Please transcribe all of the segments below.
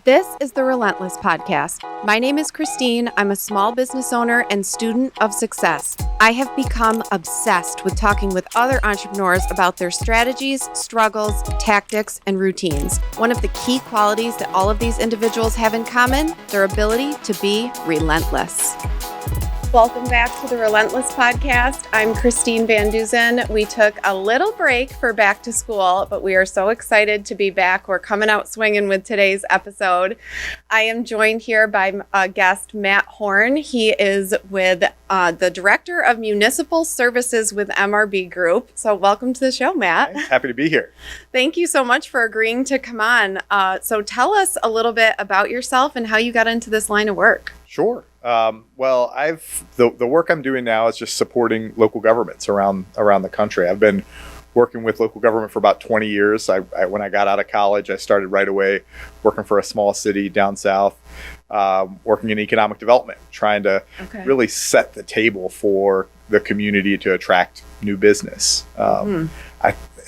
This is the Relentless Podcast. My name is Christine. I'm a small business owner and student of success. I have become obsessed with talking with other entrepreneurs about their strategies, struggles, tactics, and routines. One of the key qualities that all of these individuals have in common, their ability to be relentless. Welcome back to the Relentless Podcast. I'm Christine Van Duzen. We took a little break for back to school, but we are so excited to be back. We're coming out swinging with today's episode. I am joined here by guest Matt Horn. He is with the Director of Municipal Services with MRB Group. So welcome to the show, Matt. Happy to be here. Thank you so much for agreeing to come on. So tell us a little bit about yourself and how you got into this line of work. Sure. Well, the work I'm doing now is just supporting local governments around the country. I've been working with local government for about 20 years. When I got out of college, I started right away working for a small city down south, working in economic development, trying to really set the table for the community to attract new business.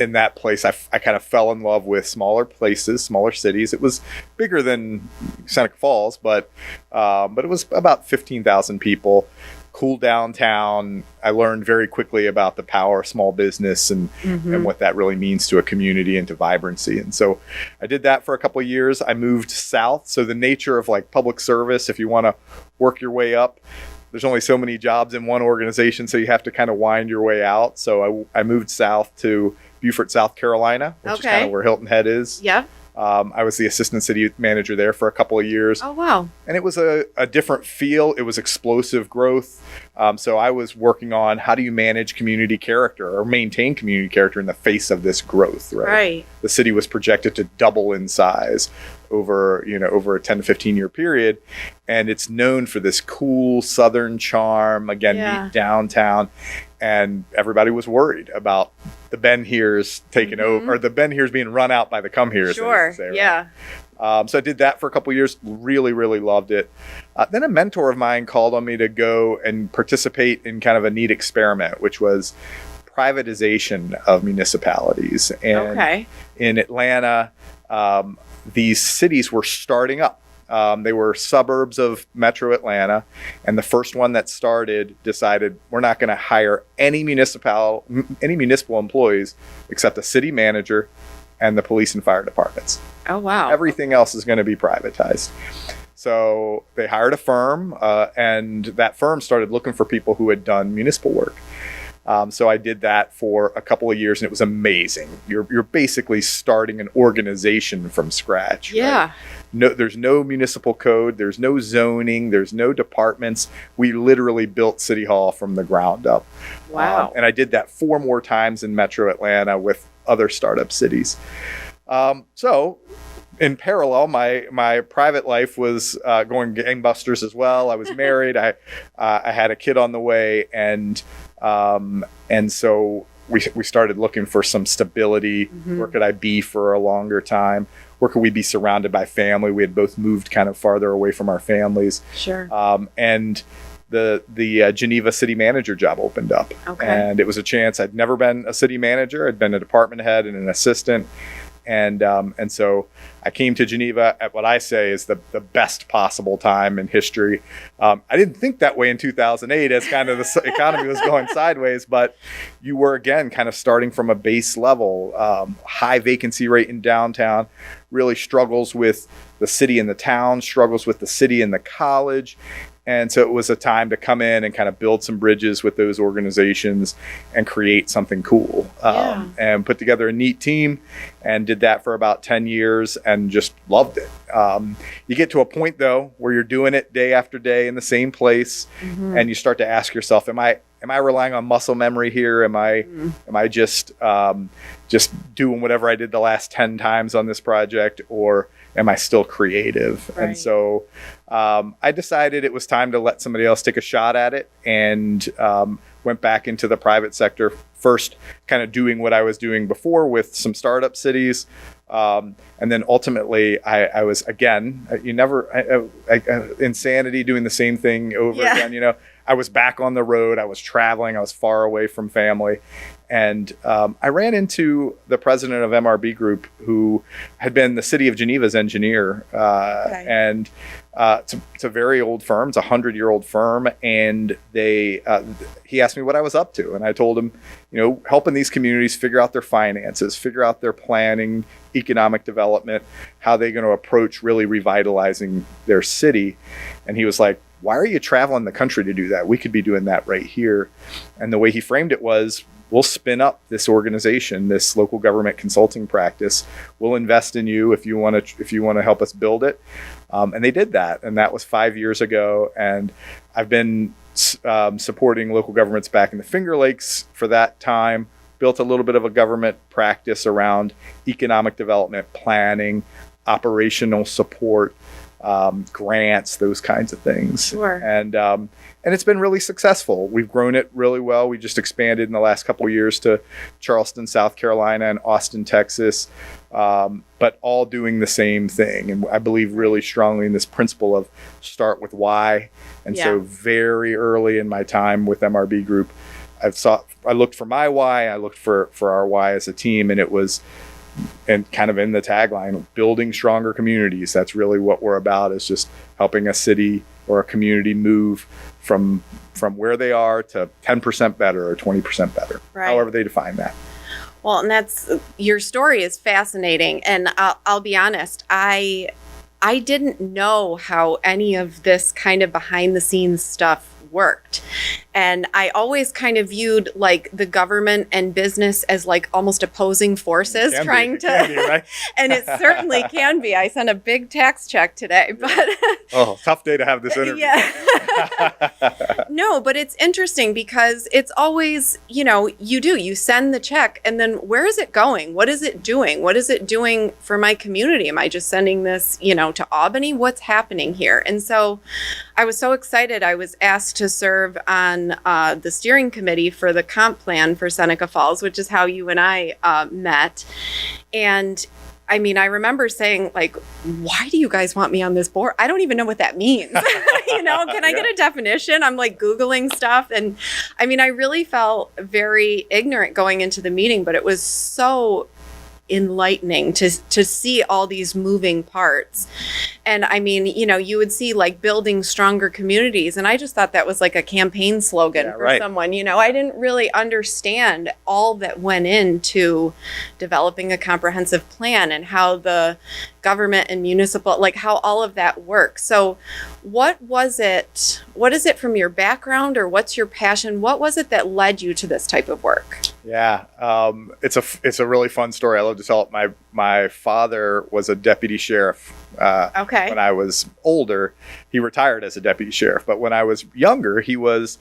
In that place, I kind of fell in love with smaller places, smaller cities. It was bigger than Seneca Falls, but it was about 15,000 people, cool downtown. I learned very quickly about the power of small business and what that really means to a community and to vibrancy. And so I did that for a couple of years. I moved south. So the nature of like public service, if you want to work your way up, there's only so many jobs in one organization, so you have to kind of wind your way out. So I moved south to Beaufort, South Carolina, which is kind of where Hilton Head is. Yeah. I was the assistant city manager there for a couple of years. Oh, wow. And it was a different feel. It was explosive growth. So I was working on how do you manage community character or maintain community character in the face of this growth, right? The city was projected to double in size over a 10 to 15 year period. And it's known for this cool southern charm, meet downtown. And everybody was worried about the Ben Heres taking over, or the Ben Heres being run out by the Come Heres. Sure, So I did that for a couple of years, really, really loved it. Then a mentor of mine called on me to go and participate in kind of a neat experiment, which was privatization of municipalities. And in Atlanta, these cities were starting up. They were suburbs of Metro Atlanta, and the first one that started decided we're not going to hire any municipal employees except the city manager and the police and fire departments. Oh, wow. Everything else is going to be privatized. So they hired a firm, and that firm started looking for people who had done municipal work. So I did that for a couple of years, and it was amazing. You're basically starting an organization from scratch. Yeah. Right? There's no municipal code. There's no zoning. There's no departments. We literally built City Hall from the ground up. Wow. And I did that 4 more times in Metro Atlanta with other startup cities. So in parallel, my private life was going gangbusters as well. I was married. I had a kid on the way, and so we started looking for some stability. Where could I be for a longer time? Where could we be surrounded by family? We had both moved kind of farther away from our families. Sure. And the Geneva city manager job opened up. And it was a chance. I'd never been a city manager. I'd been a department head and an assistant. And so I came to Geneva at what I say is the best possible time in history. I didn't think that way in 2008 as kind of the economy was going sideways, but you were, again, kind of starting from a base level. High vacancy rate in downtown, really struggles with the city and the town, struggles with the city and the college. And so it was a time to come in and kind of build some bridges with those organizations and create something cool. And put together a neat team and did that for about 10 years and just loved it. You get to a point, though, where you're doing it day after day in the same place, and you start to ask yourself, am I relying on muscle memory here? Am I just doing whatever I did the last 10 times on this project, or am I still creative? Right. And so I decided it was time to let somebody else take a shot at it, and went back into the private sector, first kind of doing what I was doing before with some startup cities. And then ultimately I was, again, insanity, doing the same thing over again, I was back on the road. I was traveling. I was far away from family. And I ran into the president of MRB Group, who had been the city of Geneva's engineer. And it's a very old firm. It's a 100-year-old firm. And he asked me what I was up to. And I told him, helping these communities figure out their finances, figure out their planning, economic development, how they're going to approach really revitalizing their city. And he was like, why are you traveling the country to do that? We could be doing that right here. And the way he framed it was, we'll spin up this organization, this local government consulting practice. We'll invest in you if you want to help us build it. And they did that. And that was 5 years ago. And I've been supporting local governments back in the Finger Lakes for that time, built a little bit of a government practice around economic development, planning, operational support, grants, those kinds of things. Sure. And it's been really successful. We've grown it really well. We just expanded in the last couple of years to Charleston, South Carolina, and Austin, Texas, but all doing the same thing. And I believe really strongly in this principle of start with why. And so very early in my time with MRB Group, I looked for my why, I looked for our why as a team, and it was, and kind of in the tagline, building stronger communities. That's really what we're about, is just helping a city or a community move from where they are to 10% better or 20% better, however they define that. Well, and your story is fascinating. And I'll be honest, I didn't know how any of this kind of behind the scenes stuff worked. And I always kind of viewed like the government and business as like almost opposing forces trying to, right? And it certainly can be. I sent a big tax check today, but tough day to have this interview. Yeah. No, but it's interesting because it's always, you send the check and then where is it going? What is it doing? What is it doing for my community? Am I just sending this, to Albany? What's happening here? And so I was so excited. I was asked to serve on the steering committee for the comp plan for Seneca Falls, which is how you and I met. And I mean, I remember saying, like, why do you guys want me on this board? I don't even know what that means. Can I get a definition? I'm like Googling stuff. And I mean, I really felt very ignorant going into the meeting, but it was so enlightening to see all these moving parts. And I mean, you would see like building stronger communities. And I just thought that was like a campaign slogan for someone. I didn't really understand all that went into developing a comprehensive plan and how the government and municipal, like how all of that works. So what is it from your background, or what's your passion? What was it that led you to this type of work? Yeah, it's a really fun story. I love to tell it. My father was a deputy sheriff. When I was older, he retired as a deputy sheriff. But when I was younger, he was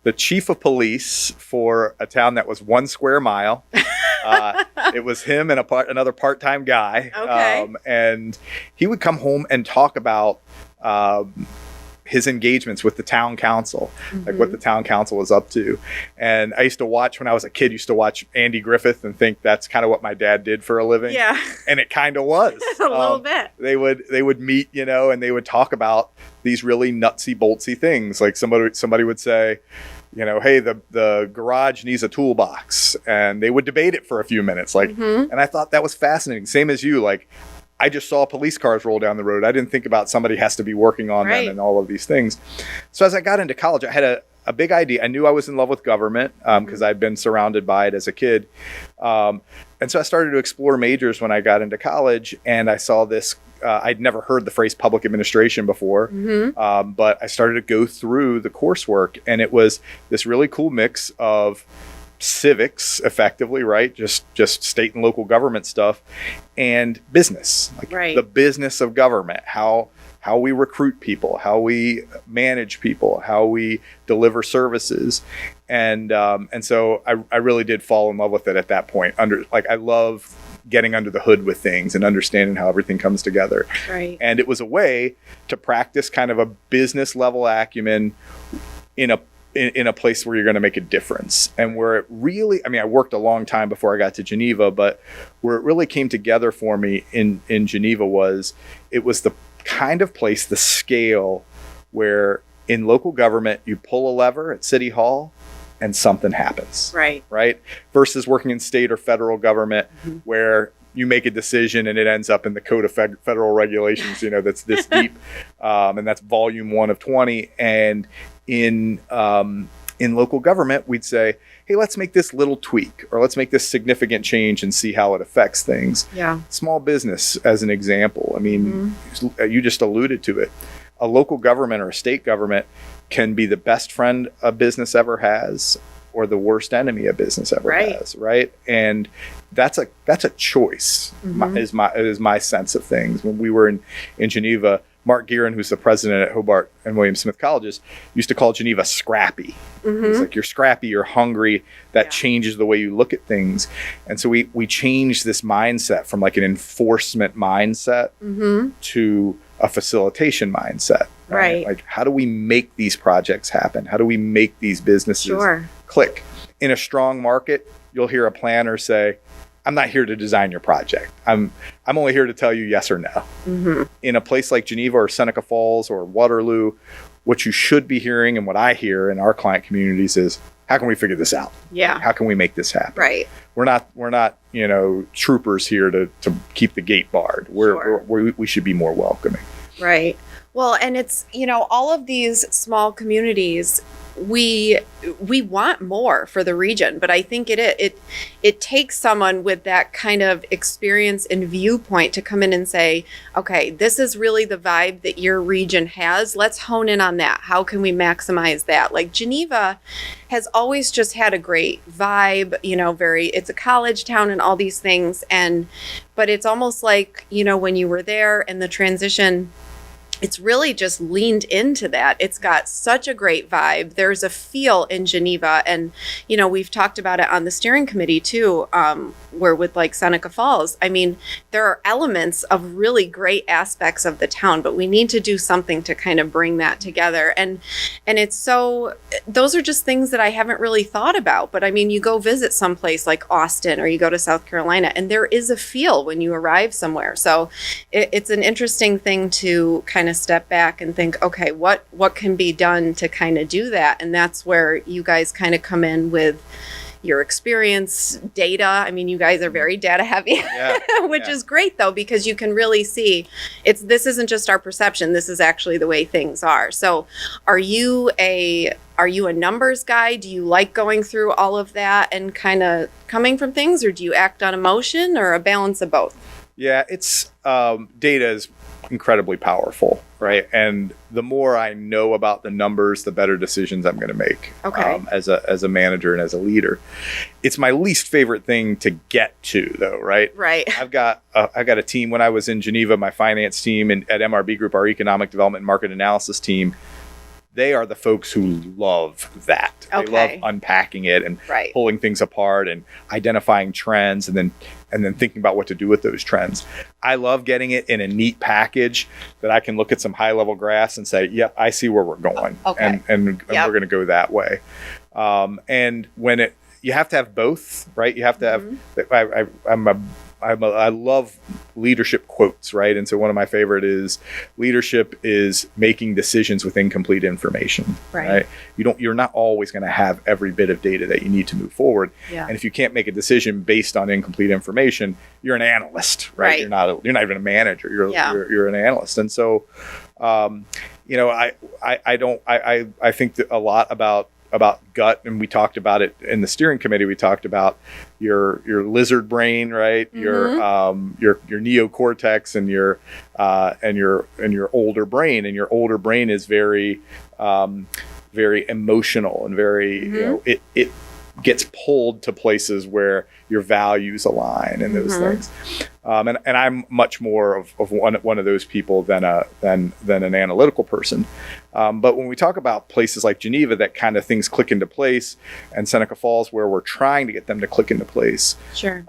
the chief of police for a town that was 1 square mile. It was him and another part-time guy. And he would come home and talk about his engagements with the town council, like what the town council was up to. And I used to watch, when I was a kid, used to watch Andy Griffith and think that's kind of what my dad did for a living. Yeah. And it kind of was. A little bit. They would meet, and they would talk about these really nutsy boltsy things. Like somebody would say, hey, the garage needs a toolbox, and they would debate it for a few minutes. And I thought that was fascinating. Same as you, like, I just saw police cars roll down the road. I didn't think about somebody has to be working on them and all of these things. So as I got into college, I had a big idea. I knew I was in love with government because I'd been surrounded by it as a kid. And so I started to explore majors when I got into college, and I saw this. I'd never heard the phrase public administration before, but I started to go through the coursework, and it was this really cool mix of civics, effectively, right? Just state and local government stuff, and business, like the business of government, how we recruit people, how we manage people, how we deliver services. And so I really did fall in love with it at that point. I love getting under the hood with things and understanding how everything comes together. Right. And it was a way to practice kind of a business level acumen in a place where you're going to make a difference. And where it really, I worked a long time before I got to Geneva, but where it really came together for me in Geneva was the kind of place, the scale, where in local government, you pull a lever at City Hall and something happens. Right. Right. Versus working in state or federal government where you make a decision and it ends up in the code of federal regulations, that's this deep. And that's volume 1 of 20. And in local government, we'd say, hey, let's make this little tweak or let's make this significant change and see how it affects things. Yeah. Small business, as an example. I mean, you just alluded to it. A local government or a state government can be the best friend a business ever has or the worst enemy a business ever has, right? And that's a choice, is my sense of things. When we were in Geneva, Mark Gearan, who's the president at Hobart and William Smith Colleges, used to call Geneva scrappy. It's like, you're scrappy, you're hungry. That changes the way you look at things. And so we changed this mindset from like an enforcement mindset to a facilitation mindset. Right? Like, how do we make these projects happen? How do we make these businesses click? In a strong market, you'll hear a planner say, I'm not here to design your project. I'm only here to tell you yes or no. In a place like Geneva or Seneca Falls or Waterloo, what you should be hearing and what I hear in our client communities is, how can we figure this out? Yeah. How can we make this happen? Right. We're not troopers here to keep the gate barred. We should be more welcoming. Right. Well, and it's, all of these small communities, we want more for the region, but I think it takes someone with that kind of experience and viewpoint to come in and say, okay, this is really the vibe that your region has. Let's hone in on that. How can we maximize that? Like, Geneva has always just had a great vibe, it's a college town and all these things. But it's almost like, when you were there and the transition, it's really just leaned into that. It's got such a great vibe. There's a feel in Geneva. And, we've talked about it on the steering committee too, where with like Seneca Falls, I mean, there are elements of really great aspects of the town, but we need to do something to kind of bring that together. And it's those are just things that I haven't really thought about. But I mean, you go visit someplace like Austin or you go to South Carolina, and there is a feel when you arrive somewhere. So it's an interesting thing to kind of step back and think, okay, what can be done to kind of do that? And that's where you guys kind of come in with your experience, data. I mean, you guys are very data heavy, which is great though, because you can really see this isn't just our perception. This is actually the way things are. So are you a numbers guy? Do you like going through all of that and kind of coming from things, or do you act on emotion, or a balance of both? Yeah, it's data is incredibly powerful, right? And the more I know about the numbers, the better decisions I'm going to make. Okay. As a manager and as a leader, it's my least favorite thing to get to, though, right? Right. I've got a team. When I was in Geneva, my finance team, and at MRB Group, our economic development and market analysis team, they are the folks who love that. They love unpacking it and pulling things apart and identifying trends and then thinking about what to do with those trends. I love getting it in a neat package that I can look at some high level graphs and say, yep, I see where we're going. Okay. And we're going to go that way. And when you have to have both, right? You have to have, I love leadership quotes, right? And so one of my favorite is, leadership is making decisions with incomplete information, right? You're not always going to have every bit of data that you need to move forward. Yeah. And if you can't make a decision based on incomplete information, you're an analyst, right? You're not even a manager. You're an analyst. And so, I think that a lot about gut, and we talked about it in the steering committee. We talked about your lizard brain, right? Your neocortex and your older brain, and your older brain is very very emotional and very it gets pulled to places where your values align and those things. And I'm much more of one of those people than an analytical person. But when we talk about places like Geneva, that kind of things click into place, and Seneca Falls, where we're trying to get them to click into place. Sure.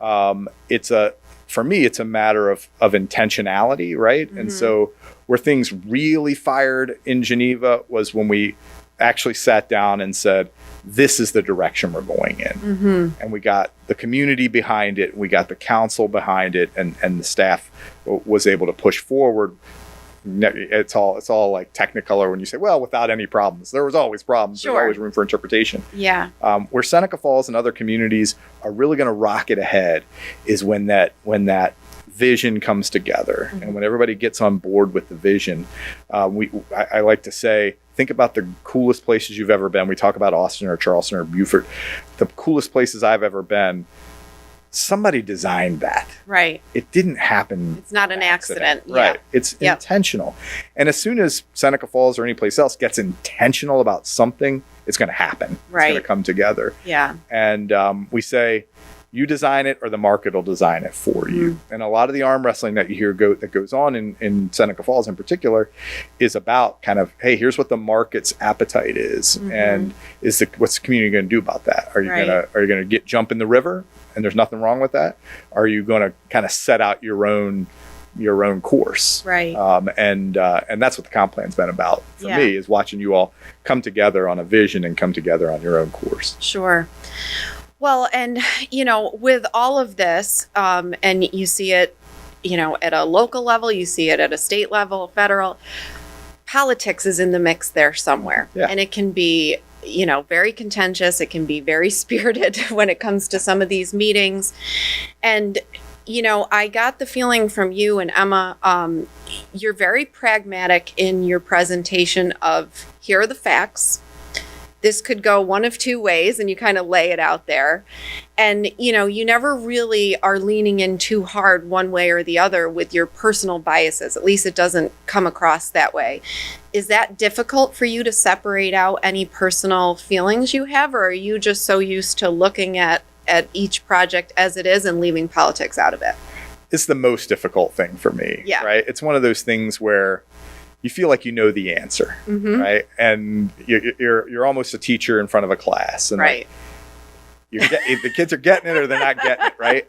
For me, it's a matter of intentionality, right? And so where things really fired in Geneva was when we actually sat down and said, this is the direction we're going in. And we got the community behind it, we got the council behind it, and the staff was able to push forward it's all like Technicolor when you say, well, without any problems. There was always problems. Sure. There's always room for interpretation. Yeah. Where Seneca Falls and other communities are really going to rocket ahead is when that vision comes together, and when everybody gets on board with the vision. I like to say, think about the coolest places you've ever been. We talk about Austin or Charleston or Beaufort. The coolest places I've ever been, somebody designed that. Right. It didn't happen. It's not an accident. Right. Yeah. It's intentional. And as soon as Seneca Falls or any place else gets intentional about something, it's going to happen. Right. It's going to come together. Yeah. And we say, you design it or the market will design it for you. And a lot of the arm wrestling that you hear that goes on in Seneca Falls in particular is about kind of, hey, here's what the market's appetite is. And what's the community going to do about that? Are you going to jump in the river? And there's nothing wrong with that. Are you going to kind of set out your own course? Right. And that's what the comp plan's been about for me, is watching you all come together on a vision and come together on your own course. Sure. Well, and, with all of this, and you see it, at a local level, you see it at a state level, federal, politics is in the mix there somewhere. Yeah. And it can be, very contentious. It can be very spirited when it comes to some of these meetings. And, I got the feeling from you and Emma, you're very pragmatic in your presentation of, here are the facts. This could go one of two ways, and you kind of lay it out there. And, you never really are leaning in too hard one way or the other with your personal biases. At least it doesn't come across that way. Is that difficult for you to separate out any personal feelings you have, or are you just so used to looking at each project as it is and leaving politics out of it? It's the most difficult thing for me, right? It's one of those things where you feel like you know the answer, right? And you're almost a teacher in front of a class, and right. The kids are getting it or they're not getting it, right?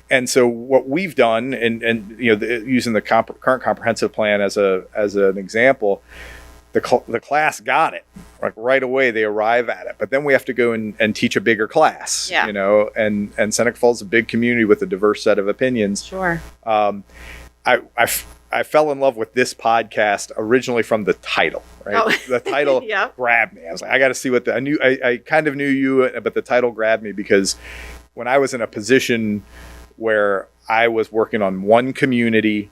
And so what we've done, and using the current comprehensive plan as an example, the class got it. Like right away, they arrive at it. But then we have to go and teach a bigger class, and Seneca Falls is a big community with a diverse set of opinions. Sure. I fell in love with this podcast originally from the title, right? Oh. The title grabbed me. I was like, I got to see what I kind of knew you, but the title grabbed me because when I was in a position where I was working on one community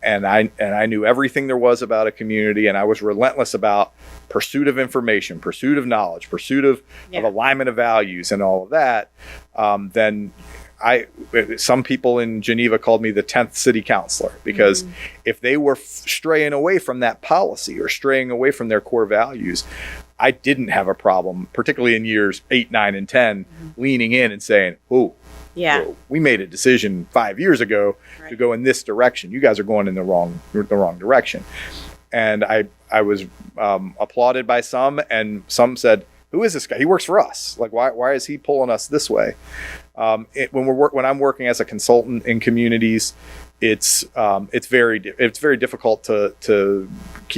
and I knew everything there was about a community, and I was relentless about pursuit of information, pursuit of knowledge, pursuit of alignment of values and all of that, then some people in Geneva called me the 10th city councilor, because if they were straying away from that policy or straying away from their core values, I didn't have a problem, particularly in years 8, 9, and 10, leaning in and saying, whoa, we made a decision 5 years ago to go in this direction. You guys are going in the wrong direction. And I was applauded by some, and some said, who is this guy? He works for us. Like, why is he pulling us this way? When I'm working as a consultant in communities, it's very difficult to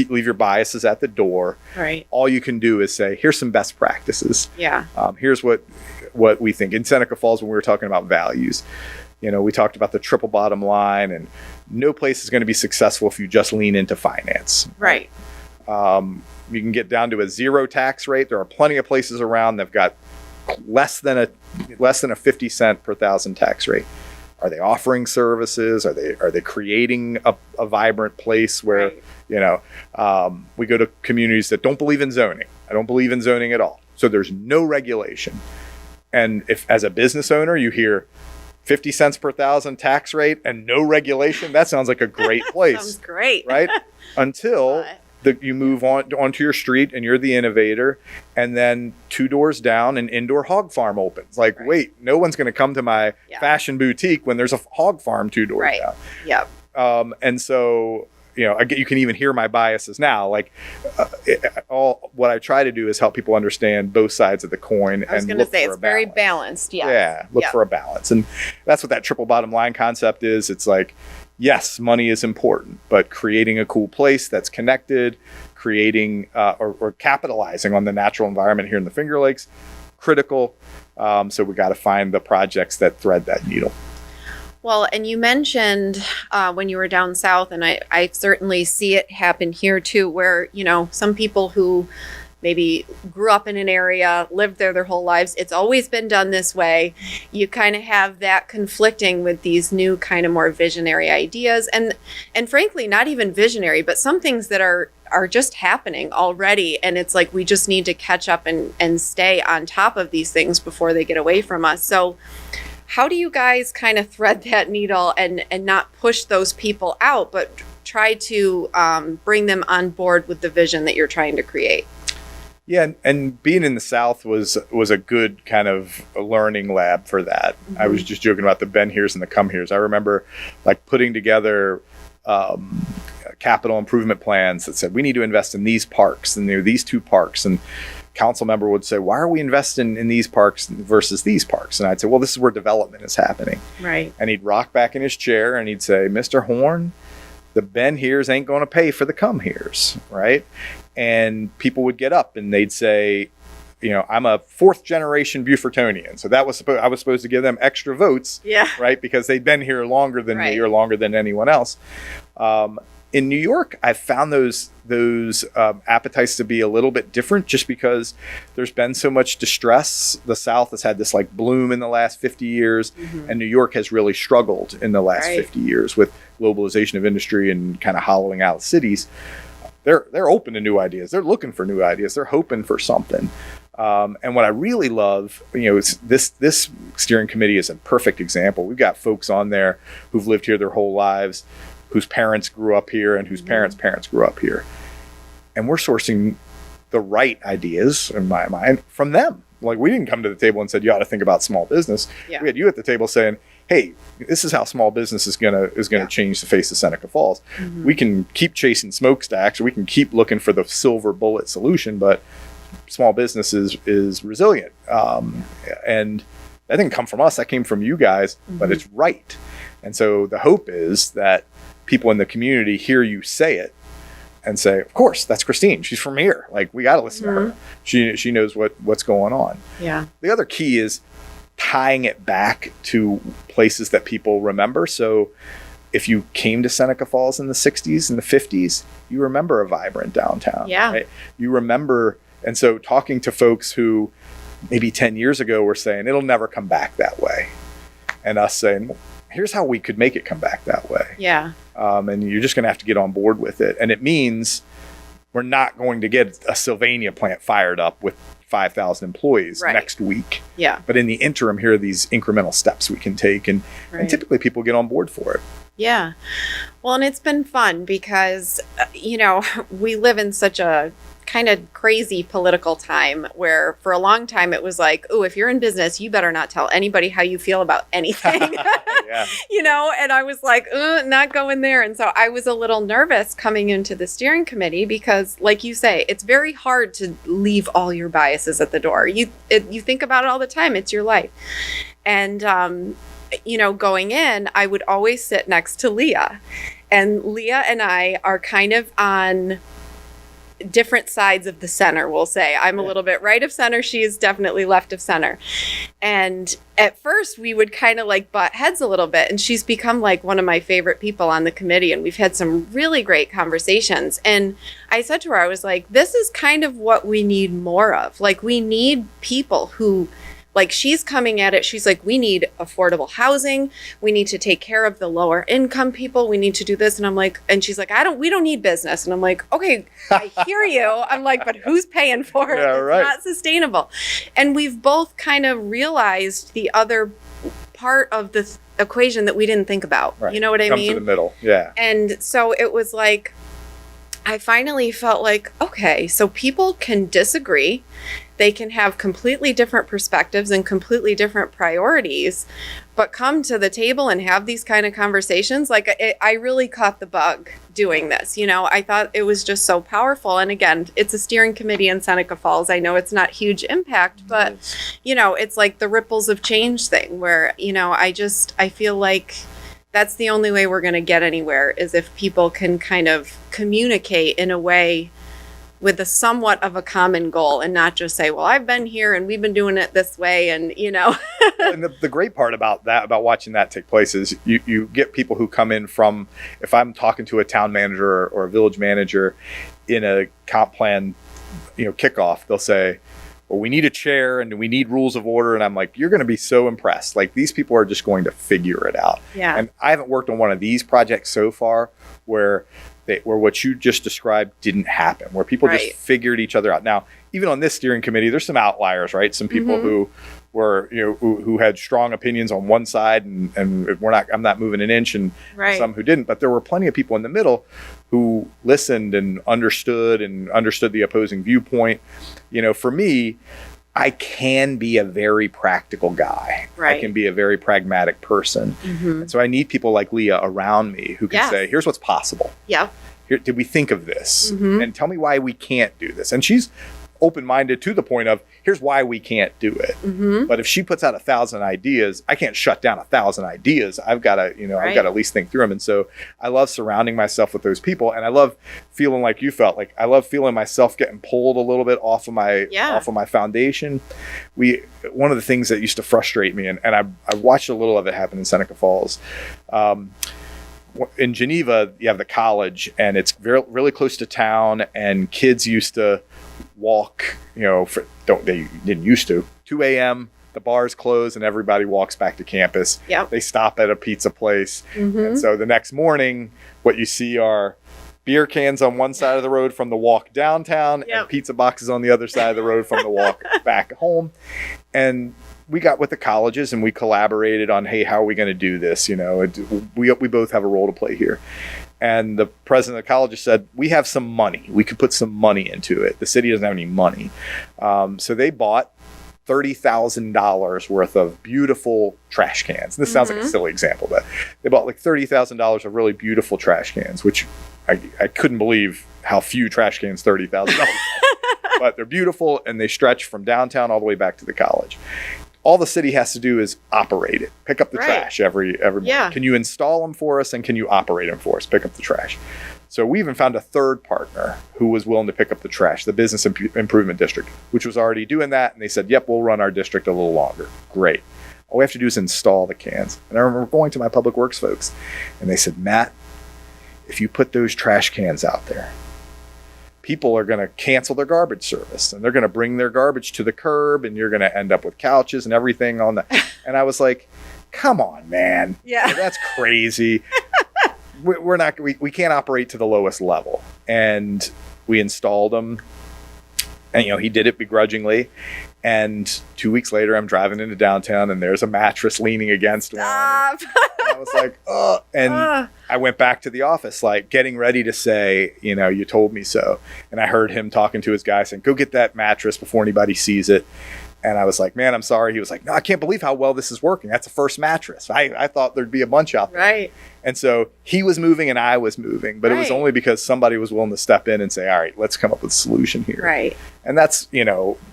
leave your biases at the door. Right. All you can do is say, here's some best practices. Yeah. Here's what we think. In Seneca Falls, when we were talking about values, we talked about the triple bottom line, and no place is going to be successful if you just lean into finance. Right. You can get down to a zero tax rate. There are plenty of places around that've got less than a 50 cent per thousand tax rate. Are they offering services? Are they creating a vibrant place where, we go to communities that don't believe in zoning. I don't believe in zoning at all. So there's no regulation. And if, as a business owner, you hear 50 cents per thousand tax rate and no regulation, that sounds like a great place. Sounds great. Right? Until you move onto your street and you're the innovator, and then 2 doors down an indoor hog farm opens. Like, wait, no one's going to come to my fashion boutique when there's a hog farm 2 doors down. Yep. And so, you can even hear my biases now. Like, what I try to do is help people understand both sides of the coin. I was going to say it's very balanced. Yeah. Look for a balance. And that's what that triple bottom line concept is. It's like, yes, money is important, but creating a cool place that's connected, creating or capitalizing on the natural environment here in the Finger Lakes, critical. So we got to find the projects that thread that needle. Well, and you mentioned when you were down south, and I certainly see it happen here too, where, some people who maybe grew up in an area, lived there their whole lives, it's always been done this way. You kind of have that conflicting with these new kind of more visionary ideas. And frankly, not even visionary, but some things that are just happening already. And it's like, we just need to catch up and stay on top of these things before they get away from us. So how do you guys kind of thread that needle and not push those people out, but try to bring them on board with the vision that you're trying to create? Yeah, and being in the South was a good kind of a learning lab for that. Mm-hmm. I was just joking about the been here's and the come here's. I remember like putting together capital improvement plans that said we need to invest in these parks and these two parks, and council member would say, why are we investing in these parks versus these parks? And I'd say, well, this is where development is happening. Right. And he'd rock back in his chair and he'd say, Mr. Horn, the been here's ain't going to pay for the come here's, right? And people would get up and they'd say, I'm a fourth generation Beaufortonian. So I was supposed to give them extra votes, right? Because they'd been here longer than me or longer than anyone else. In New York, I found those appetites to be a little bit different just because there's been so much distress. The South has had this like bloom in the last 50 years, and New York has really struggled in the last 50 years with globalization of industry and kind of hollowing out cities. They're open to new ideas. They're looking for new ideas. They're hoping for something. And what I really love, is this steering committee is a perfect example. We've got folks on there who've lived here their whole lives, whose parents grew up here and whose parents' parents grew up here. And we're sourcing the right ideas, in my mind, from them. Like, we didn't come to the table and said, you ought to think about small business. Yeah. We had you at the table saying, hey, this is how small business is gonna change the face of Seneca Falls. Mm-hmm. We can keep chasing smokestacks, or we can keep looking for the silver bullet solution, but small business is resilient. And that didn't come from us, that came from you guys, but it's right. And so the hope is that people in the community hear you say it and say, of course, that's Christine. She's from here. Like, we got to listen to her. She knows what's going on. Yeah. The other key is tying it back to places that people remember. So if you came to Seneca Falls in the 60s and the 50s, you remember a vibrant downtown. Yeah. Right? You remember, and so talking to folks who maybe 10 years ago were saying, it'll never come back that way. And us saying, well, here's how we could make it come back that way. Yeah. And you're just going to have to get on board with it. And it means we're not going to get a Sylvania plant fired up with 5,000 employees next week. Yeah. But in the interim, here are these incremental steps we can take. And typically people get on board for it. Yeah. Well, and it's been fun because, we live in such a kind of crazy political time where for a long time it was like, oh, if you're in business, you better not tell anybody how you feel about anything. And I was like, not going there. And so I was a little nervous coming into the steering committee because, like you say, it's very hard to leave all your biases at the door. You think about it all the time. It's your life. And, going in, I would always sit next to Leah. And Leah and I are kind of on different sides of the center, we'll say. I'm a little bit right of center. She is definitely left of center. And at first we would kind of like butt heads a little bit. And she's become like one of my favorite people on the committee. And we've had some really great conversations. And I said to her, I was like, this is kind of what we need more of. Like, we need people who, like, she's coming at it. She's like, we need affordable housing. We need to take care of the lower income people. We need to do this. And I'm like, and she's like, we don't need business. And I'm like, okay, I hear you. I'm like, but who's paying for it? Yeah, it's not sustainable. And we've both kind of realized the other part of the equation that we didn't think about. Right. You know what I mean? Come to the middle. Yeah. And so it was like, I finally felt like, okay, so people can disagree. They can have completely different perspectives and completely different priorities, but come to the table and have these kind of conversations. Like, I really caught the bug doing this. I thought it was just so powerful. And again, it's a steering committee in Seneca Falls. I know it's not huge impact, but, it's like the ripples of change thing where, I feel like that's the only way we're going to get anywhere is if people can kind of communicate in a way with a somewhat of a common goal and not just say, well, I've been here and we've been doing it this way. And, And the great part about watching that take place is you get people who come in from, if I'm talking to a town manager or a village manager in a comp plan, kickoff, they'll say, well, we need a chair and we need rules of order. And I'm like, you're going to be so impressed. Like, these people are just going to figure it out. Yeah. And I haven't worked on one of these projects so far where what you just described didn't happen, where people just figured each other out. Now, even on this steering committee, there's some outliers, right? Some people who were, who had strong opinions on one side and I'm not moving an inch, and some who didn't. But there were plenty of people in the middle who listened and understood the opposing viewpoint. For me, I can be a very practical guy. Right. I can be a very pragmatic person. And so I need people like Leah around me who can say, here's what's possible. Yeah. Here, did we think of this? And tell me why we can't do this. And she's open-minded to the point of, here's why we can't do it. But if she puts out 1,000 ideas, I can't shut down 1,000 ideas. I've got to, I've got to at least think through them. And so I love surrounding myself with those people. And I love feeling like you felt. Like, I love feeling myself getting pulled a little bit off of my foundation. One of the things that used to frustrate me, and I watched a little of it happen in Seneca Falls. In Geneva, you have the college, and it's really close to town, and kids used to walk, they didn't used to, 2 a.m., the bars close and everybody walks back to campus. Yep. They stop at a pizza place. And so the next morning, what you see are beer cans on one side of the road from the walk downtown, and pizza boxes on the other side of the road from the walk back home. And we got with the colleges and we collaborated on, hey, how are we going to do this? We both have a role to play here. And the president of the college said, we have some money. We could put some money into it. The city doesn't have any money. So they bought $30,000 worth of beautiful trash cans. This sounds like a silly example, but they bought like $30,000 of really beautiful trash cans, which I couldn't believe how few trash cans $30,000. But they're beautiful, and they stretch from downtown all the way back to the college. All the city has to do is operate it. Pick up the trash every morning. Can you install them for us, and can you operate them for us? Pick up the trash. So we even found a third partner who was willing to pick up the trash, the Business Improvement District, which was already doing that. And they said, yep, we'll run our district a little longer. Great. All we have to do is install the cans. And I remember going to my public works folks, and they said, Matt, if you put those trash cans out there, people are going to cancel their garbage service, and they're going to bring their garbage to the curb, and you're going to end up with couches and everything on the. And I was like, come on, man. Yeah. That's crazy. We can't operate to the lowest level. And we installed them, and he did it begrudgingly. And 2 weeks later, I'm driving into downtown, and there's a mattress leaning against one. I was like, oh. And I went back to the office, like, getting ready to say, you told me so. And I heard him talking to his guy saying, go get that mattress before anybody sees it. And I was like, man, I'm sorry. He was like, no, I can't believe how well this is working. That's the first mattress. I thought there'd be a bunch out there. Right. And so he was moving and I was moving, but it was only because somebody was willing to step in and say, all right, let's come up with a solution here. Right. And that's,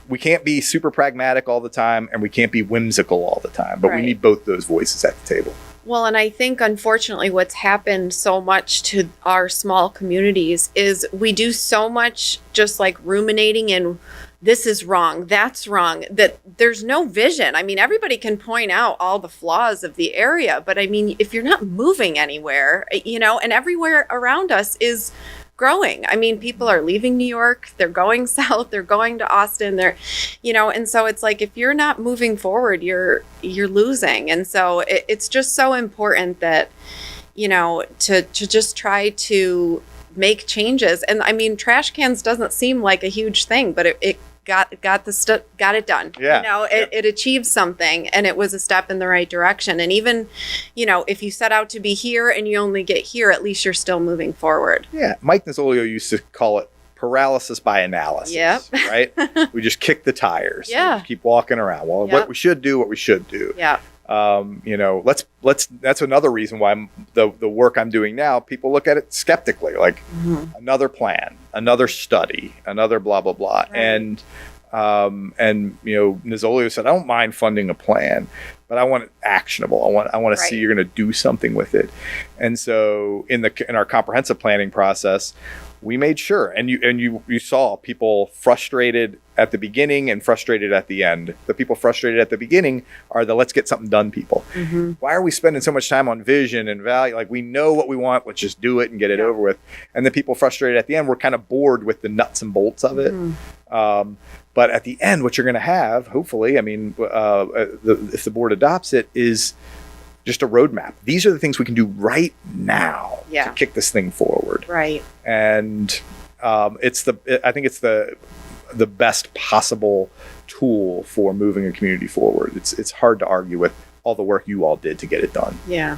we can't be super pragmatic all the time, and we can't be whimsical all the time, but we need both those voices at the table. Well, and I think, unfortunately, what's happened so much to our small communities is we do so much just like ruminating and this is wrong, that's wrong, that there's no vision. I mean, everybody can point out all the flaws of the area, but I mean, if you're not moving anywhere, and everywhere around us is growing. I mean, people are leaving New York, they're going south, they're going to Austin, and so it's like, if you're not moving forward, you're losing. And so it's just so important that, to just try to make changes. And I mean, trash cans doesn't seem like a huge thing, but it got it done. Yeah. It achieved something, and it was a step in the right direction. And even, if you set out to be here and you only get here, at least you're still moving forward. Yeah. Mike Nozzolio used to call it paralysis by analysis. Yep. Right? We just kick the tires. Yeah. We just keep walking around. Well, what we should do. Yeah. That's another reason why the work I'm doing now, people look at it skeptically, like another plan, another study, another blah, blah, blah. Right. And Nozzolio said, I don't mind funding a plan, but I want it actionable. I want to see you're going to do something with it. And so in our comprehensive planning process, we made sure, and you saw people frustrated at the beginning and frustrated at the end. The people frustrated at the beginning are the let's get something done people. Mm-hmm. Why are we spending so much time on vision and value? Like, we know what we want, let's just do it and get it over with. And the people frustrated at the end, we're kind of bored with the nuts and bolts of it. Mm-hmm. But at the end, what you're going to have, hopefully, I mean, if the board adopts it, is just a roadmap. These are the things we can do right now to kick this thing forward. Right. And I think it's the best possible tool for moving a community forward. It's hard to argue with all the work you all did to get it done. Yeah.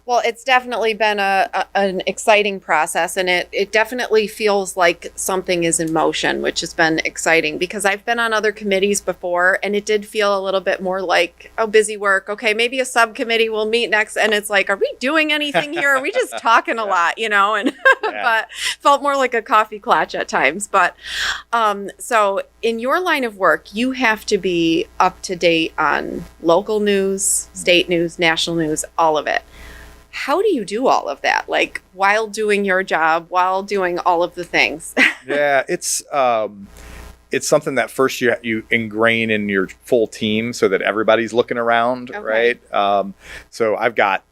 Well, it's definitely been an exciting process, and it definitely feels like something is in motion, which has been exciting because I've been on other committees before, and it did feel a little bit more like, oh, busy work. Okay, maybe a subcommittee will meet next, and it's like, are we doing anything here? Are we just talking a lot, And but felt more like a coffee clutch at times. But so in your line of work, you have to be up to date on local news, state news, national news, all of it. How do you do all of that? Like, while doing your job, while doing all of the things? Yeah, it's something that first you ingrain in your full team so that everybody's looking around, right? So I've got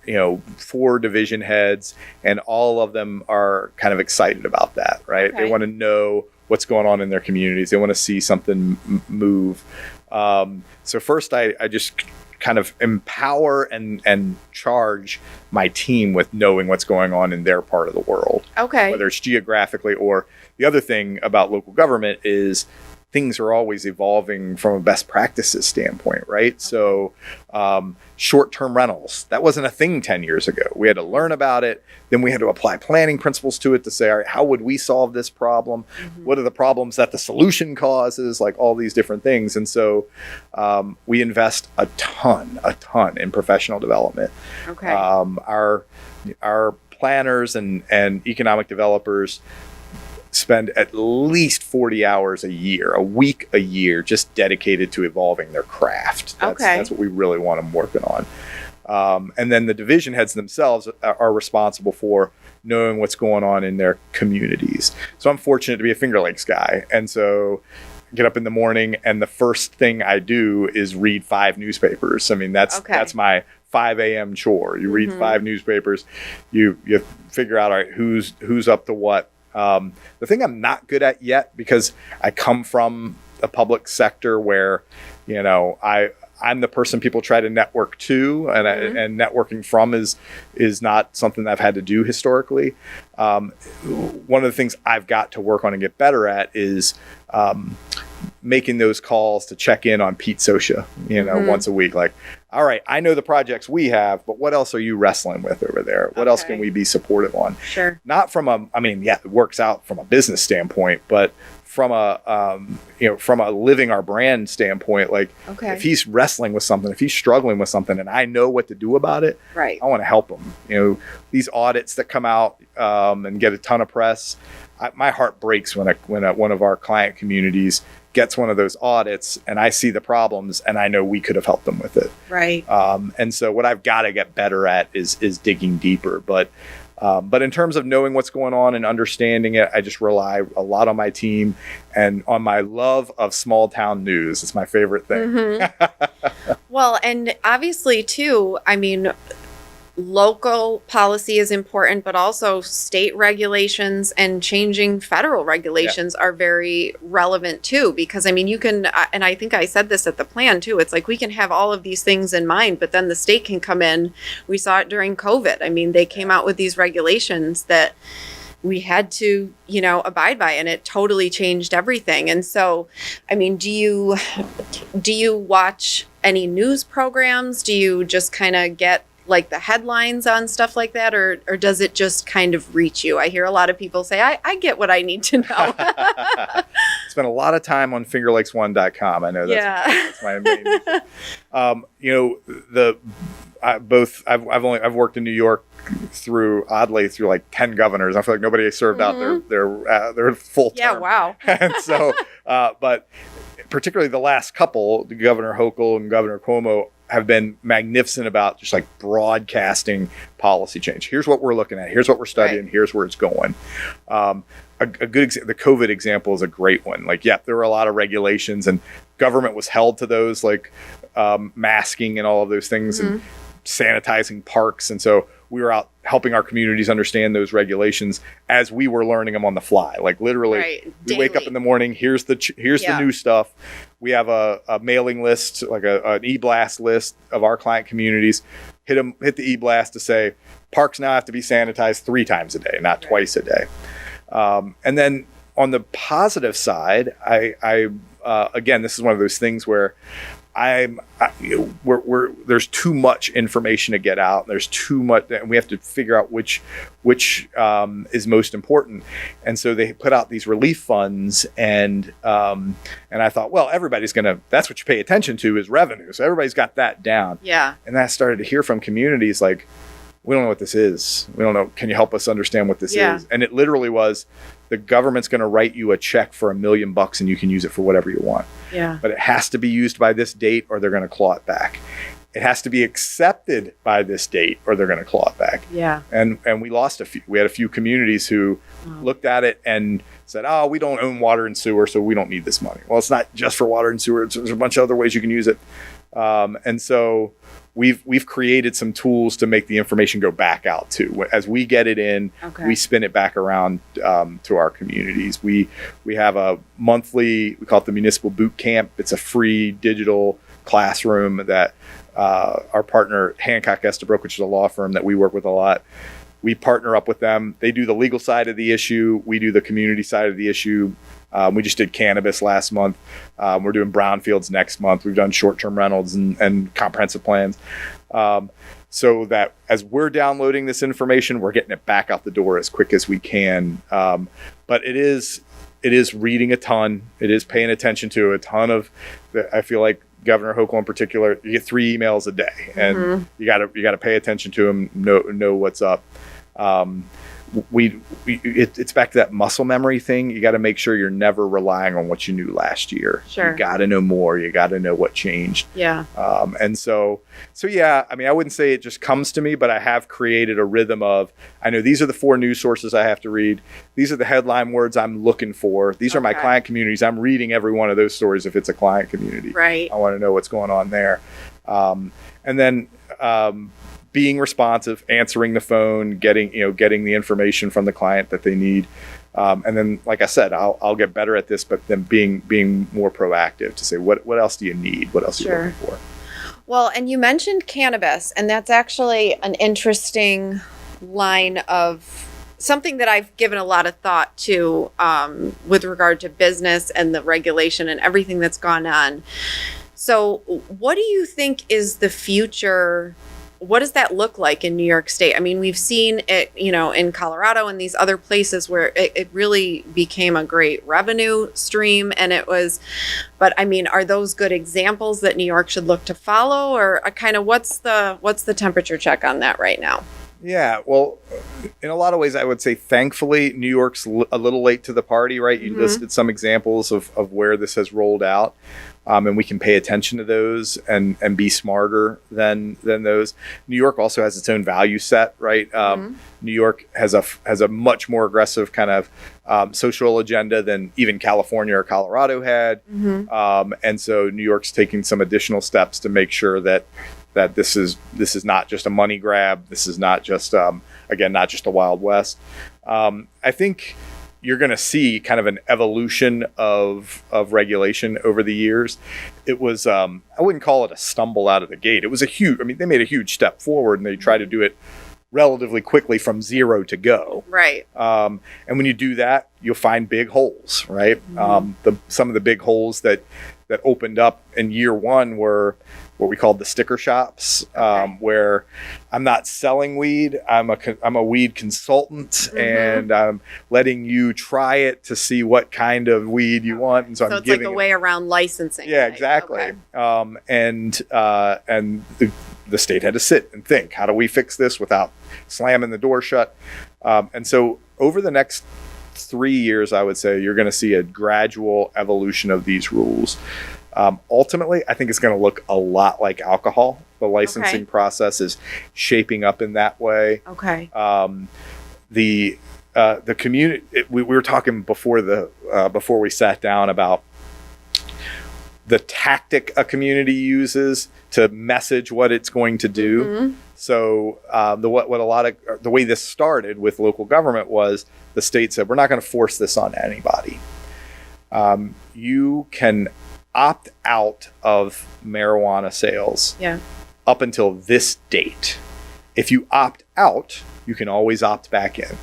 4 division heads, and all of them are kind of excited about that, right? Okay. They want to know what's going on in their communities. They want to see something move. So first, I just kind of empower and charge my team with knowing what's going on in their part of the world. Okay. Whether it's geographically, or the other thing about local government is things are always evolving from a best practices standpoint, right? So short-term rentals, that wasn't a thing 10 years ago. We had to learn about it. Then we had to apply planning principles to it to say, all right, how would we solve this problem? Mm-hmm. What are the problems that the solution causes? Like, all these different things. And so we invest a ton in professional development. Okay. Our planners and economic developers spend at least 40 hours a year, just dedicated to evolving their craft. That's what we really want them working on. And then the division heads themselves are responsible for knowing what's going on in their communities. So I'm fortunate to be a Finger Lakes guy. And so I get up in the morning, and the first thing I do is read 5 newspapers. I mean, that's my 5 a.m. chore. You read 5 newspapers, you figure out, all right, who's up to what. The thing I'm not good at yet, because I come from the public sector where, I'm the person people try to network to, and networking from is not something I've had to do historically. One of the things I've got to work on and get better at is making those calls to check in on Pete Socia, once a week. Like, all right, I know the projects we have, but what else are you wrestling with over there? What else can we be supportive on? Sure. Not from it works out from a business standpoint, but from a living our brand standpoint, like, if he's wrestling with something, if he's struggling with something, and I know what to do about it, right, I want to help him. These audits that come out and get a ton of press, my heart breaks when one of our client communities gets one of those audits, and I see the problems, and I know we could have helped them with it. Right. And so what I've got to get better at is digging deeper. But in terms of knowing what's going on and understanding it, I just rely a lot on my team and on my love of small town news. It's my favorite thing. Mm-hmm. Well, and obviously too, local policy is important, but also state regulations and changing federal regulations are very relevant too, because you can, and I think I said this at the plan too, it's like we can have all of these things in mind, but then the state can come in. We saw it during COVID. They came out with these regulations that we had to, abide by, and it totally changed everything. And so, do you watch any news programs? Do you just kind of get like the headlines on stuff like that, or does it just kind of reach you? I hear a lot of people say, I get what I need to know. Spent a lot of time on fingerlakes1.com. I know that's my main. I've worked in New York through like 10 governors. I feel like nobody served out their full term. Yeah, wow. And so, but particularly the last couple, Governor Hochul and Governor Cuomo, have been magnificent about just like broadcasting policy change. Here's what we're looking at. Here's what we're studying. Right. Here's where it's going. A good the COVID example is a great one. Like, yeah, there were a lot of regulations and government was held to those, like masking and all of those things and sanitizing parks. And so we were out helping our communities understand those regulations as we were learning them on the fly. Like literally, we wake up in the morning. Here's the new stuff. We have a mailing list, like an e-blast list of our client communities. Hit the e-blast to say parks now have to be sanitized 3 times a day, not twice a day. And then on the positive side, I again, this is one of those things where there's too much information to get out. There's too much, and we have to figure out which is most important. And so they put out these relief funds, and I thought, well, that's what you pay attention to is revenue. So everybody's got that down. Yeah. And I started to hear from communities like, we don't know what this is. We don't know. Can you help us understand what this is? And it literally was, the government's going to write you a check for $1 million and you can use it for whatever you want. Yeah. But it has to be used by this date or they're going to claw it back. It has to be accepted by this date or they're going to claw it back. Yeah. And we lost a few. We had a few communities who looked at it and said, oh, we don't own water and sewer, so we don't need this money. Well, it's not just for water and sewer. There's a bunch of other ways you can use it. And so we've created some tools to make the information go back out too. As we get it in, we spin it back around to our communities. We have a monthly, we call it the Municipal Boot Camp. It's a free digital classroom that our partner Hancock Estabrook, which is a law firm that we work with a lot, we partner up with them. They do the legal side of the issue. We do the community side of the issue. We just did cannabis last month. We're doing brownfields next month. We've done short-term rentals and comprehensive plans. So that as we're downloading this information, we're getting it back out the door as quick as we can. But it is reading a ton. It is paying attention to a ton of, I feel like Governor Hochul in particular, you get 3 emails a day and you gotta pay attention to them, know what's up. It's back to that muscle memory thing. You got to make sure you're never relying on what you knew last year. Sure. You got to know more. You got to know what changed. Yeah. And so yeah, I mean, I wouldn't say it just comes to me, but I have created a rhythm of, I know these are the 4 news sources I have to read. These are the headline words I'm looking for. These are my client communities. I'm reading every one of those stories if it's a client community. Right. I want to know what's going on there. And then, being responsive, answering the phone, getting the information from the client that they need. And then, like I said, I'll get better at this, but then being more proactive to say, what else do you need? What else are you looking for? Well, and you mentioned cannabis, and that's actually an interesting line of something that I've given a lot of thought to with regard to business and the regulation and everything that's gone on. So what do you think is the future? What does that look like in New York State? I mean, we've seen it, in Colorado and these other places where it really became a great revenue stream. But I mean, are those good examples that New York should look to follow, or kind of what's the temperature check on that right now? Yeah, well, in a lot of ways, I would say, thankfully, New York's a little late to the party, right? You listed some examples of where this has rolled out. And we can pay attention to those and be smarter than those. New York also has its own value set, right? New York has a much more aggressive kind of social agenda than even California or Colorado had. And so New York's taking some additional steps to make sure that this is not just a money grab. This is not just not just the Wild West. I think you're going to see kind of an evolution of regulation over the years. It was, I wouldn't call it a stumble out of the gate. It was they made a huge step forward and they tried to do it relatively quickly from zero to go. Right. And when you do that, you'll find big holes, right? Some of the big holes that opened up in year one were what we called the sticker shops, where I'm not selling weed. I'm a weed consultant, and I'm letting you try it to see what kind of weed you want. And so I'm it's giving like a way around licensing. Yeah, exactly. And the state had to sit and think, how do we fix this without slamming the door shut? And so over the next 3 years, I would say you're going to see a gradual evolution of these rules. Ultimately, I think it's going to look a lot like alcohol. The licensing process is shaping up in that way. Okay. The community. We were talking before we sat down about the tactic a community uses to message what it's going to do. Mm-hmm. So the way this started with local government was the state said, we're not going to force this on anybody. You can opt out of marijuana sales up until this date. If you opt out, you can always opt back in.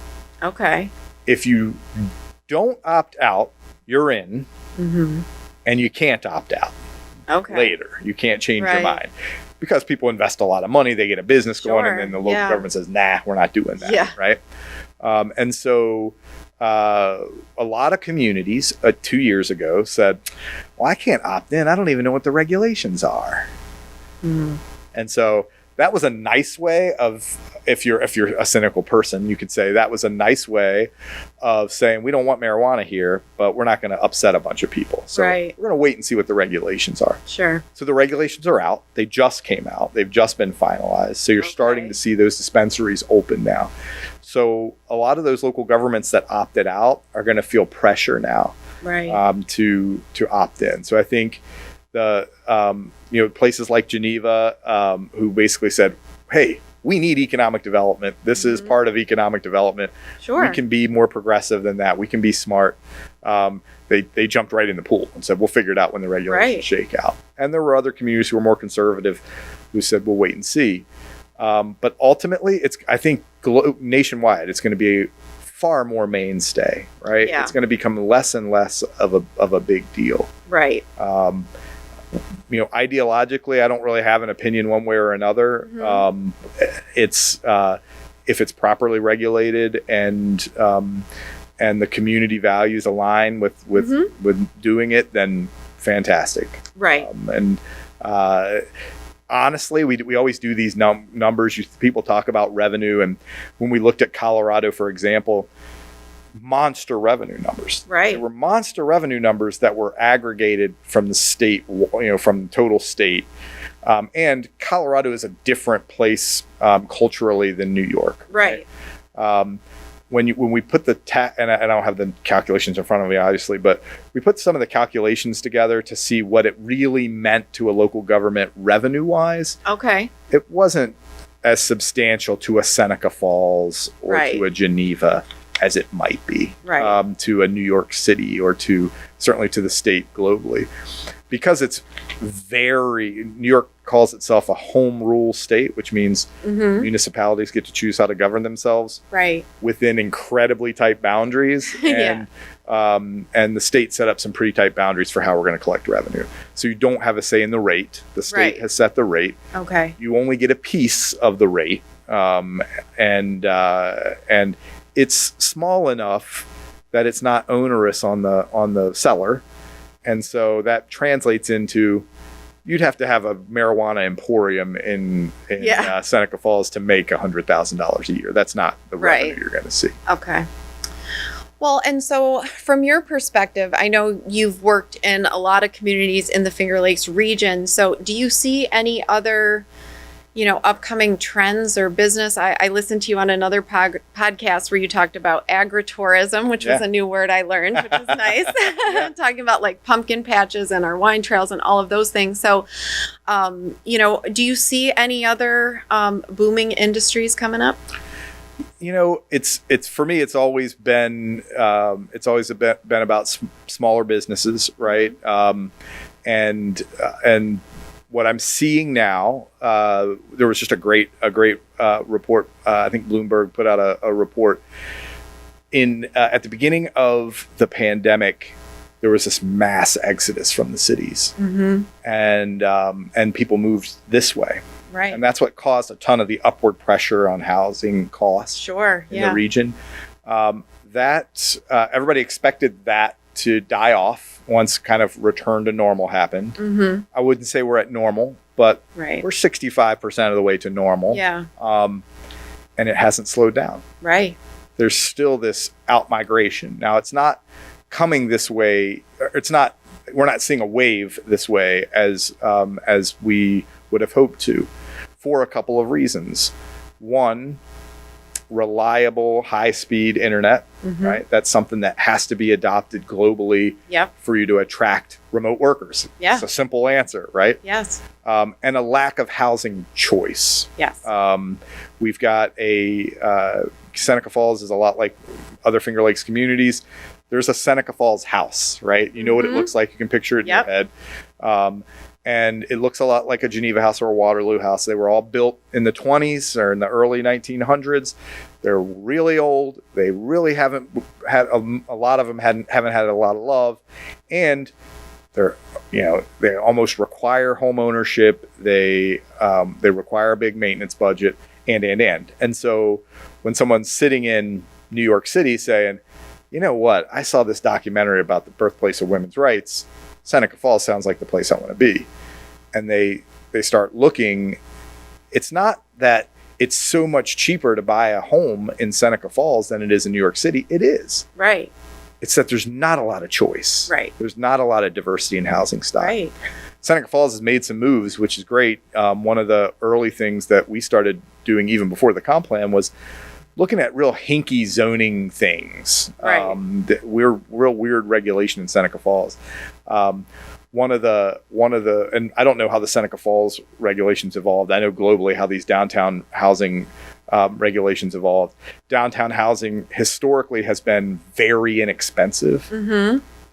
Okay. If you don't opt out, you're in, and you can't opt out later. You can't change your mind. Because people invest a lot of money, they get a business going, and then the local government says, nah, we're not doing that, right? And so a lot of communities 2 years ago said, well, I can't opt in. I don't even know what the regulations are. Mm-hmm. And so that was a nice way of, if you're a cynical person, you could say that was a nice way of saying, we don't want marijuana here, but we're not going to upset a bunch of people. So we're going to wait and see what the regulations are. Sure. So the regulations are out. They just came out. They've just been finalized. So you're starting to see those dispensaries open now. So a lot of those local governments that opted out are going to feel pressure now to opt in. So I think the places like Geneva, who basically said, hey, we need economic development. This is part of economic development. Sure. We can be more progressive than that. We can be smart. They jumped right in the pool and said, we'll figure it out when the regulations shake out. And there were other communities who were more conservative who said, we'll wait and see. But ultimately, I think nationwide, it's going to be far more mainstay, right? Yeah. It's going to become less and less of a big deal. Right. Ideologically, I don't really have an opinion one way or another. Mm-hmm. If it's properly regulated and the community values align with doing it, then fantastic. Right. Honestly, we always do these numbers. People talk about revenue, and when we looked at Colorado, for example, monster revenue numbers. Right. There were monster revenue numbers that were aggregated from the state, from the total state. And Colorado is a different place culturally than New York. Right. When we put and I don't have the calculations in front of me, obviously, but we put some of the calculations together to see what it really meant to a local government revenue-wise. Okay. It wasn't as substantial to a Seneca Falls or to a Geneva as it might be to a New York City or certainly to the state globally. Because it's New York calls itself a home rule state, which means municipalities get to choose how to govern themselves within incredibly tight boundaries. And the state set up some pretty tight boundaries for how we're going to collect revenue. So you don't have a say in the rate. The state has set the rate. Okay. You only get a piece of the rate. And it's small enough that it's not onerous on the seller. And so that translates into you'd have to have a marijuana emporium in Seneca Falls to make $100,000 a year. That's not the revenue you're going to see. Okay. Well, and so from your perspective, I know you've worked in a lot of communities in the Finger Lakes region. So do you see any other upcoming trends or business? I listened to you on another podcast where you talked about agritourism, which was a new word I learned, which was nice. Talking about like pumpkin patches and our wine trails and all of those things. So, do you see any other booming industries coming up? It's for me, it's always been about smaller businesses, right? And what I'm seeing now, there was just a great report. I think Bloomberg put out a report at the beginning of the pandemic. There was this mass exodus from the cities, and people moved this way, right? And that's what caused a ton of the upward pressure on housing costs. In the region. Everybody expected that to die off once kind of return to normal happened. I wouldn't say we're at normal, but we're 65% of the way to normal. And it hasn't slowed down. Right. There's still this out migration. Now it's not coming this way. It's not we're not seeing a wave this way as we would have hoped to, for a couple of reasons. One, reliable, high-speed internet, right? That's something that has to be adopted globally for you to attract remote workers. Yeah. It's a simple answer, right? Yes. And a lack of housing choice. Yes. We've got Seneca Falls is a lot like other Finger Lakes communities. There's a Seneca Falls house, right? You know what it looks like. You can picture it in your head. And it looks a lot like a Geneva house or a Waterloo house. They were all built in the 20s or in the early 1900s. They're really old. They really haven't had a lot of them haven't had a lot of love, and they almost require home ownership. They require a big maintenance budget, and so when someone's sitting in New York City saying, you know what, I saw this documentary about the birthplace of women's rights. Seneca Falls sounds like the place I want to be. And they start looking. It's not that it's so much cheaper to buy a home in Seneca Falls than it is in New York City. It is. Right. It's that there's not a lot of choice. Right. There's not a lot of diversity in housing stock. Right. Seneca Falls has made some moves, which is great. One of the early things that we started doing even before the comp plan was looking at real hinky zoning things. Right. We're real weird regulation in Seneca Falls. One of the, and I don't know how the Seneca Falls regulations evolved. I know globally how these downtown housing regulations evolved. Downtown housing historically has been very inexpensive,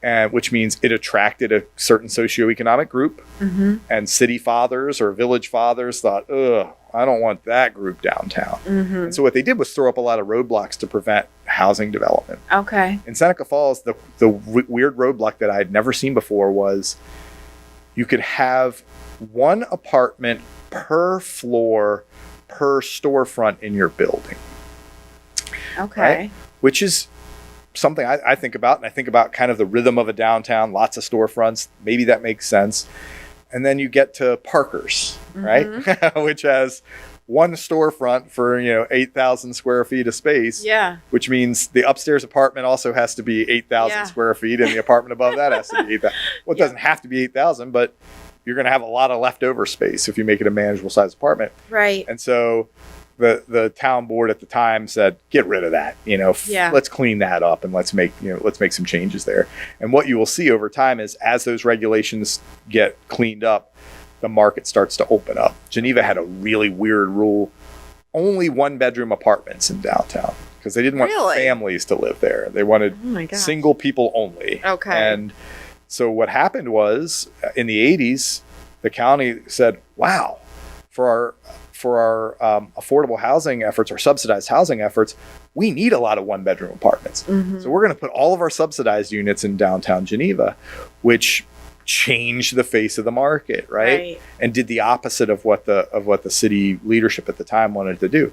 and which means it attracted a certain socioeconomic group. And city fathers or village fathers thought, ugh, I don't want that group downtown. And so what they did was throw up a lot of roadblocks to prevent housing development. Okay. In Seneca Falls, the weird roadblock that I had never seen before was you could have one apartment per floor per storefront in your building. Okay. Right? Which is something I think about, and I think about kind of the rhythm of a downtown, lots of storefronts. Maybe that makes sense. And then you get to Parker's, right? Which has one storefront for 8,000 square feet of space. Yeah. Which means the upstairs apartment also has to be 8,000 square feet, and the apartment above that has to be 8,000. Well, it doesn't have to be 8,000, but you're going to have a lot of leftover space if you make it a manageable size apartment. Right. And so the town board at the time said, get rid of that. Let's clean that up and let's make some changes there. And what you will see over time is as those regulations get cleaned up, the market starts to open up. Geneva had a really weird rule: only 1-bedroom apartments in downtown, because they didn't want families to live there. They wanted single people only. Okay. And so what happened was in the 80s, the county said, wow, for our affordable housing efforts or subsidized housing efforts, we need a lot of 1-bedroom apartments. So we're going to put all of our subsidized units in downtown Geneva, which changed the face of the market, right? And did the opposite of what the city leadership at the time wanted to do.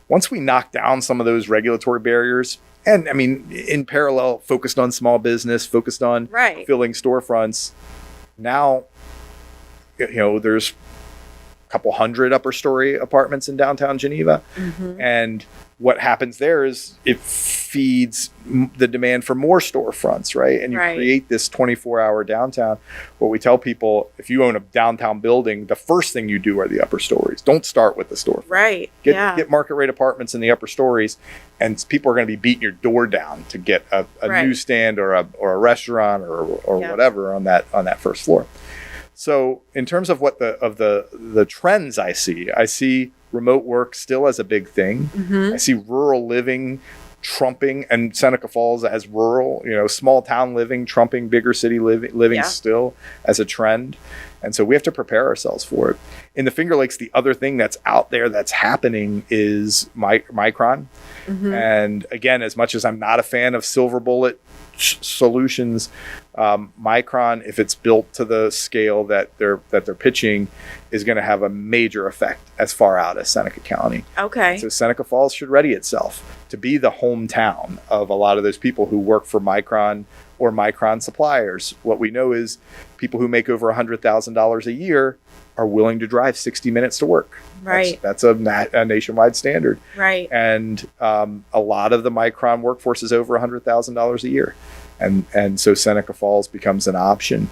Once we knocked down some of those regulatory barriers, and I mean, in parallel, focused on small business, focused on filling storefronts, now, there's couple hundred upper story apartments in downtown Geneva. And what happens there is it feeds the demand for more storefronts, right? And you create this 24-hour downtown. What we tell people, if you own a downtown building, the first thing you do are the upper stories. Don't start with the storefront. Right. Get market rate apartments in the upper stories, and people are going to be beating your door down to get a newsstand or a restaurant or whatever on that first floor. So in terms of what the trends I see remote work still as a big thing. I see rural living trumping, and Seneca Falls as rural, small town living trumping bigger city living still as a trend. And so we have to prepare ourselves for it. In the Finger Lakes, the other thing that's out there that's happening is Micron. And again, as much as I'm not a fan of silver bullet solutions, Micron, if it's built to the scale that they're pitching, is going to have a major effect as far out as Seneca County. Okay. So Seneca Falls should ready itself to be the hometown of a lot of those people who work for Micron or Micron suppliers. What we know is people who make over $100,000 a year are willing to drive 60 minutes to work. Right. That's a nationwide standard. Right. And a lot of the Micron workforce is over $100,000 a year. and so Seneca Falls becomes an option.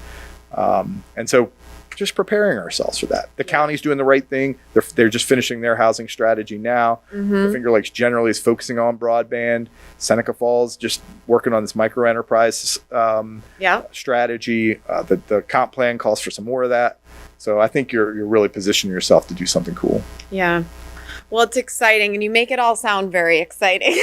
And so just preparing ourselves for that. The county's doing the right thing. They're just finishing their housing strategy now. The Finger Lakes generally is focusing on broadband. Seneca Falls just working on this micro enterprise strategy. The comp plan calls for some more of that. So I think you're really positioning yourself to do something cool. Yeah. Well, it's exciting, and you make it all sound very exciting.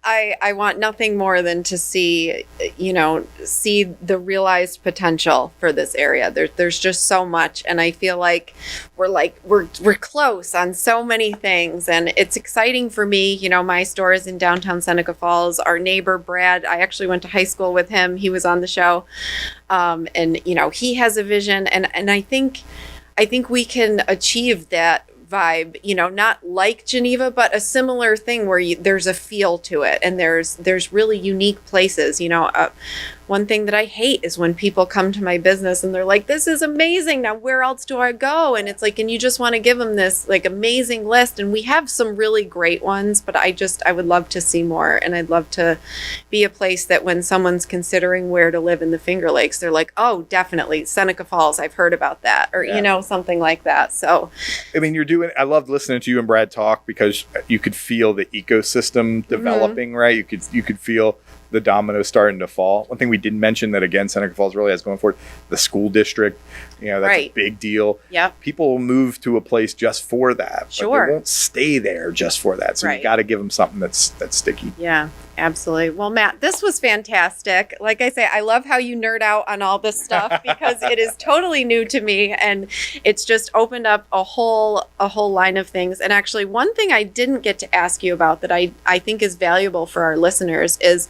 I want nothing more than to see the realized potential for this area. There's just so much, and I feel like we're close on so many things, and it's exciting for me. You know, my store is in downtown Seneca Falls. Our neighbor Brad, I actually went to high school with him. He was on the show, and he has a vision, and I think we can achieve that vibe, not like Geneva, but a similar thing where there's a feel to it, and there's really unique places. One thing that I hate is when people come to my business and they're like, this is amazing, now where else do I go? And it's like, and you just want to give them this like amazing list, and we have some really great ones, but I would love to see more, and I'd love to be a place that when someone's considering where to live in the Finger Lakes, they're like, oh, definitely Seneca Falls, I've heard about that, or something like that. So I mean, I loved listening to you and Brad talk, because you could feel the ecosystem developing, right? You could feel the dominoes starting to fall. One thing we didn't mention that, again, Seneca Falls really has going for it, the school district, that's a big deal. Yeah. People will move to a place just for that, sure, but they won't stay there just for that. So you got to give them something that's sticky. Yeah, absolutely. Well, Matt, this was fantastic. Like I say, I love how you nerd out on all this stuff, because it is totally new to me, and it's just opened up a whole line of things. And actually, one thing I didn't get to ask you about that I think is valuable for our listeners is,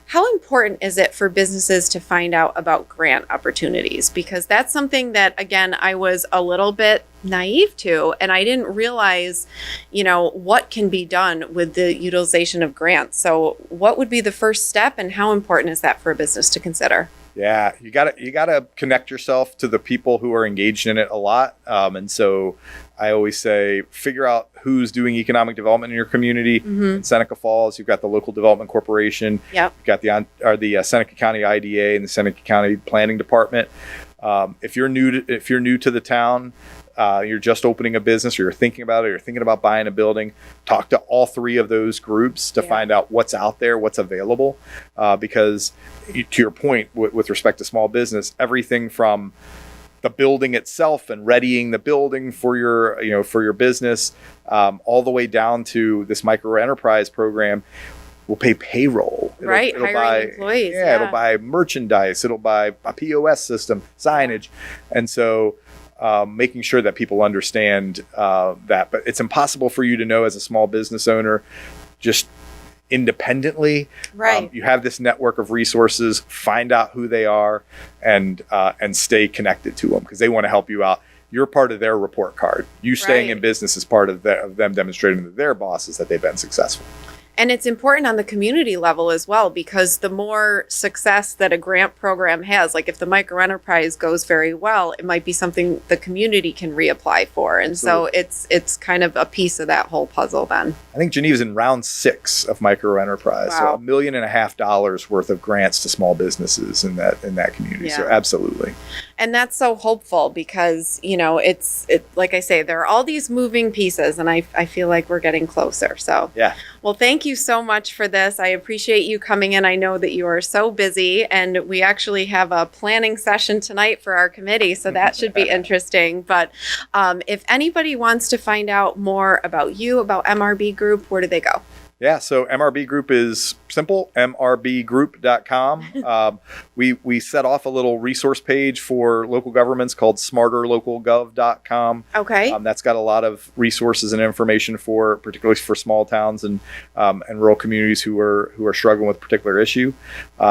how important is it for businesses to find out about grant opportunities? Because that's something that, again, I was a little bit naive to, and I didn't realize, what can be done with the utilization of grants. So what would be the first step, and how important is that for a business to consider? Yeah, you gotta connect yourself to the people who are engaged in it a lot. And so I always say, figure out who's doing economic development in your community. In Seneca Falls, you've got the Local Development Corporation. Yep. You've got the Seneca County IDA and the Seneca County Planning Department. If you're new to the town, you're just opening a business, or you're thinking about it, or you're thinking about buying a building, talk to all three of those groups to find out what's out there, what's available. Because to your point, with respect to small business, everything from the building itself and readying the building for your business, all the way down to this micro enterprise program, will pay payroll. It'll buy employees. It'll buy merchandise. It'll buy a POS system, signage. And so making sure that people understand that. But it's impossible for you to know as a small business owner just independently. Right. You have this network of resources. Find out who they are and stay connected to them, because they want to help you out. You're part of their report card. You staying in business is part of them demonstrating to their bosses that they've been successful. And it's important on the community level as well, because the more success that a grant program has, like if the micro enterprise goes very well, it might be something the community can reapply for. And Absolutely. So it's kind of a piece of that whole puzzle then. I think Geneva's in round 6 of micro enterprise. Wow. So $1.5 million worth of grants to small businesses in that community. Yeah. So absolutely. And that's so hopeful, because, it's like I say, there are all these moving pieces, and I feel like we're getting closer. So, yeah. Well, thank you so much for this. I appreciate you coming in. I know that you are so busy, and we actually have a planning session tonight for our committee, so that should be interesting. But if anybody wants to find out more about you, about MRB Group, where do they go? Yeah, so MRB Group is simple, mrbgroup.com. We set off a little resource page for local governments called smarterlocalgov.com. Okay. That's got a lot of resources and information particularly for small towns and rural communities who are struggling with a particular issue.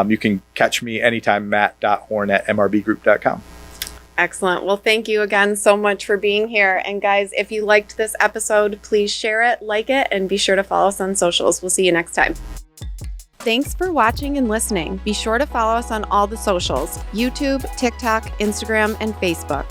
You can catch me anytime, matt.horn@mrbgroup.com. Excellent. Well, thank you again so much for being here. And guys, if you liked this episode, please share it, like it, and be sure to follow us on socials. We'll see you next time. Thanks for watching and listening. Be sure to follow us on all the socials: YouTube, TikTok, Instagram, and Facebook.